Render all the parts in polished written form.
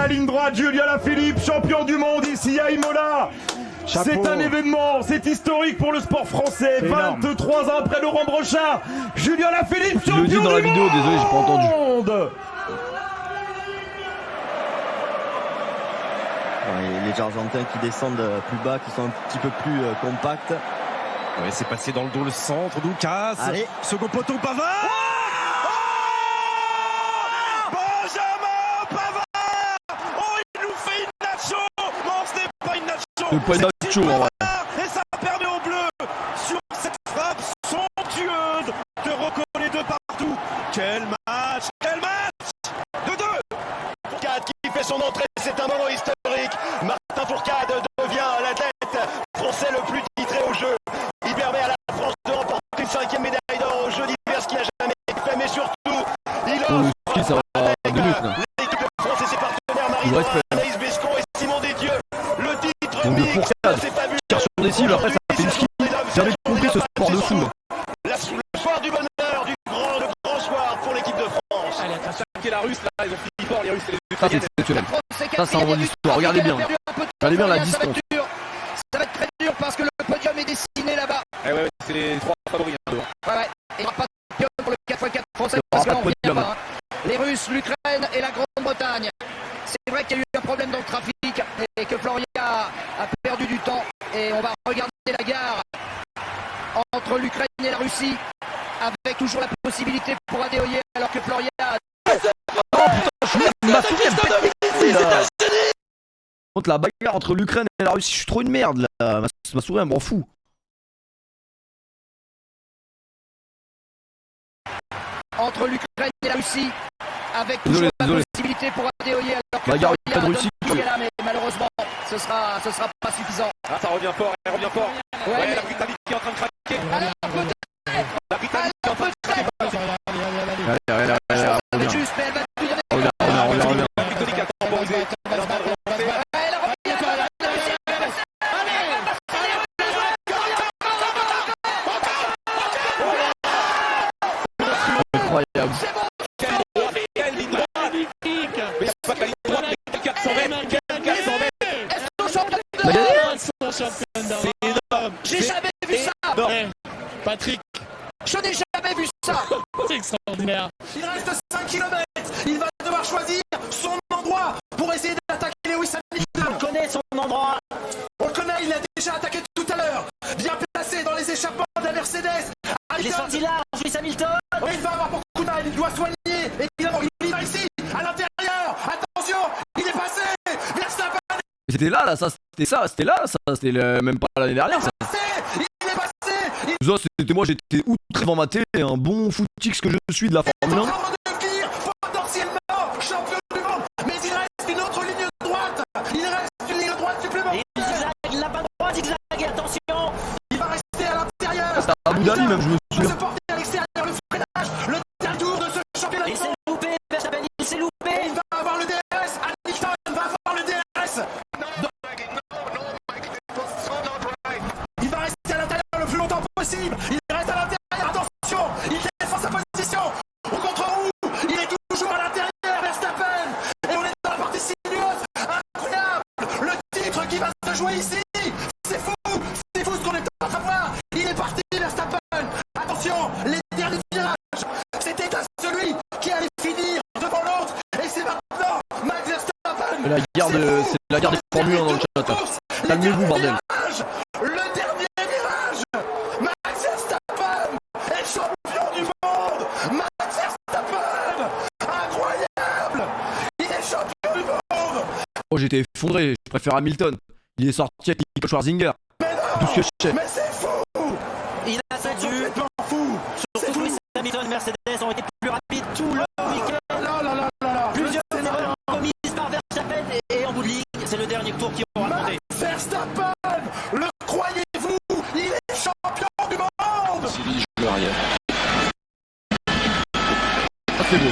la ligne droite, Julien Alaphilippe, champion du monde ici à Imola. C'est un événement, c'est historique pour le sport français. 23 ans après Laurent Brochard, Julien Alaphilippe, champion du monde. dans la vidéo, désolé, j'ai pas entendu. Les Argentins qui descendent plus bas, qui sont un petit peu plus compacts. Ouais, c'est passé dans le dos le centre, Doukas. Allez, second poteau, Pavard. Benjamin Pavard. Oh, il nous fait une nacho. Non, ce n'est pas une nacho. C'est pas une nacho, en vrai. Et ça permet aux Bleus, sur cette frappe somptueuse, de recoller de partout. Quel match. 2-2. Fourcade qui fait son entrée, c'est un moment historique. Martin Fourcade devient l'athlète français le plus titré au jeu. Il permet à la France de remporter une 5e médaille d'or aux Jeux d'hiver, ce qui n'a jamais été fait, mais surtout, il offre avec l'équipe de France et ses partenaires Marie-Laure, Anaïs Bescon et Simon Détieux le titre mixte. C'est fabuleux. Car sur des cibles, après ça fait une ski. J'avais compris ce sport de fou. Le soir du bonheur, le grand soir pour l'équipe de France. Allez, attention, qui est la Russe là, ils ont fini fort, les Russes et les Ça c'est exceptionnel. Ça c'est un bon histoire. Regardez bien la distance. Ça va être très dur parce que le podium est dessiné là-bas. Ouais, c'est les 3 favoris. Ouais. Il n'y aura pas de podium pour le 4x4 français parce qu'on revient pas. Les Russes, l'Ukraine et la Grande-Bretagne. C'est vrai qu'il y a eu un problème dans le trafic et que Floria a perdu du temps. Et on va regarder la gare entre l'Ukraine et la Russie avec toujours la possibilité pour Adéoyer alors que Floria... Contre la bagarre entre l'Ukraine et la Russie, je suis trop une merde là. Ma souris elle m'en fout. Entre l'Ukraine et la Russie, avec toujours la possibilité pour Adéoyer alors que bagarre de Russie. Mais malheureusement, ce sera pas suffisant. Ah, ça revient fort, elle revient fort. Ouais, la Britannique qui est en train de craquer. Alors peut-être. La Britannique qui est en train de craquer. Elle juste, mais elle va tout donner. Regarde. La Britannique a temporisé. Incroyable. Quelle ligne droite. Mais c'est pas que la ligne droite, mais 400 mètres. 400 mètres. C'est énorme. J'ai jamais vu ça. Patrick, Je n'ai jamais vu ça. c'est extraordinaire. Il reste 5 km. Il va devoir choisir son endroit pour essayer d'attaquer Lewis Hamilton. On connaît son endroit. On le connaît, il a déjà attaqué tout à l'heure. Bien placé dans les échappements de la Mercedes. Il est sorti là, Lewis Hamilton. Oui, il va avoir beaucoup de mal, il doit soigner. Évidemment, il va ici, à l'intérieur. Attention, il est passé. Verstappen C'était là, ça, c'était même pas l'année dernière. Ça. il est passé. Ça, c'était moi, j'étais outré devant ma télé, un bon footix que je suis de la Formule 1. Il est en train de devenir potentiellement champion du monde. Mais il reste une autre ligne droite. Il reste une ligne droite supplémentaire. Il n'a pas le droit de zigzaguer, attention. Il va rester à l'intérieur. C'était à Abu Dhabi même, je me Il va souviens. se porter à l'extérieur, le freinage, le dernier tour de ce championnat. Il s'est loupé, Verstappen, il s'est loupé. Il va avoir le DRS. Hamilton va avoir le DRS. Il va rester à l'intérieur le plus longtemps possible. Il reste à l'intérieur. Attention, il défend sa position. Au contre-roue, il est toujours à l'intérieur, Verstappen. Et on est dans la partie sinueuse. Incroyable. Le titre qui va se jouer ici. C'est fou ce qu'on est en train de voir. Il est parti, Verstappen. Attention, les derniers virages. C'était à celui qui allait finir devant l'autre. Et c'est maintenant Max Verstappen. C'est la guerre des Formule 1 dans le chat. Calmez-vous, bordel. Le dernier virage. Max Verstappen est champion du monde. Max Verstappen, incroyable. Il est champion du monde. Oh, j'étais effondré, je préfère Hamilton. Il est sorti avec Nico Schwarzinger. Tout ce que je sais. Mais c'est fou. Il a attendu. Complètement fou. Surtout Lewis Hamilton, Mercedes ont été plus rapides tout le week-end. Là. Plusieurs erreurs commises par Verstappen et en bout de ligne, c'est le dernier tour qui aura compté. Verstappen, le croyez-vous, il est champion du monde. Ah, c'est beau.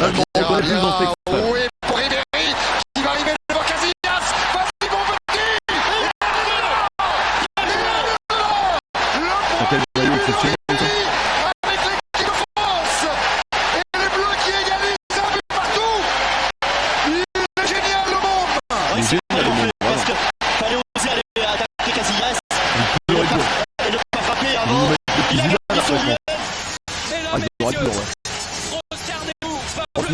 Là, je m'en reconnais plus dans ce texte. Oui, pour Ribéry, qui va arriver devant Casillas. Vas-y, mon petit. Quel maillot exceptionnel.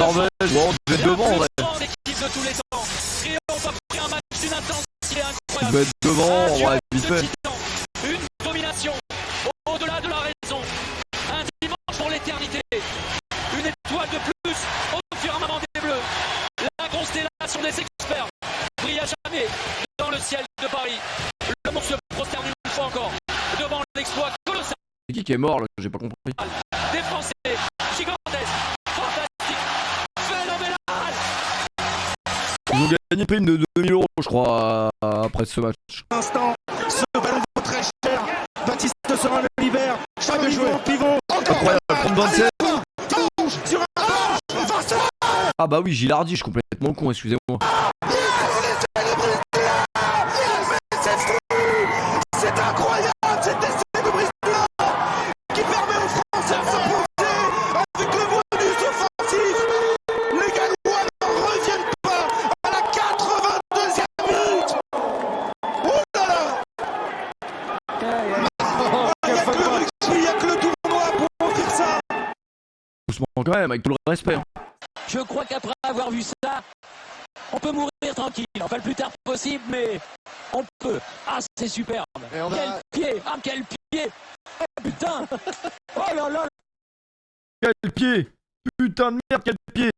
Norvège. Bon, on devait être devant en vrai. L'équipe de tous les temps. Triomphe après un match d'une intensité On incroyable. devait être devant en vrai, vite fait. Une domination au-delà de la raison. Un dimanche pour l'éternité. Une étoile de plus au firmament des Bleus. La constellation des experts brille à jamais dans le ciel de Paris. Le monde se prosterne une fois encore devant l'exploit colossal C'est qui est mort là? J'ai pas compris. des Français. Gigantesque, fantastique, phénoménal. Ils ont gagné une prime de 2000 €, je crois, après ce match. Instant, ce ballon vaut très cher. Baptiste sera le libère. Chaque joueur pivot. Incroyable, 30-27. Touche sur un manche. Vincent. Ah bah oui, Gilardi, je suis complètement con, excusez-moi. C'est incroyable cet essai de Brisbane qui permet aux Français de s'imposer avec le bonus offensif. Les Gallois n'en reviennent pas à la 82e minute. Oh là là. Il n'y a que le tournoi pour offrir ça. Doucement quand même, avec tout le respect. Hein. Je crois qu'après avoir vu ça, on peut mourir tranquille. Enfin, le plus tard possible, mais on peut. Ah, c'est superbe. Quel pied. Ah, quel pied. Oh, putain. Oh là là. Quel pied! Putain de merde, quel pied!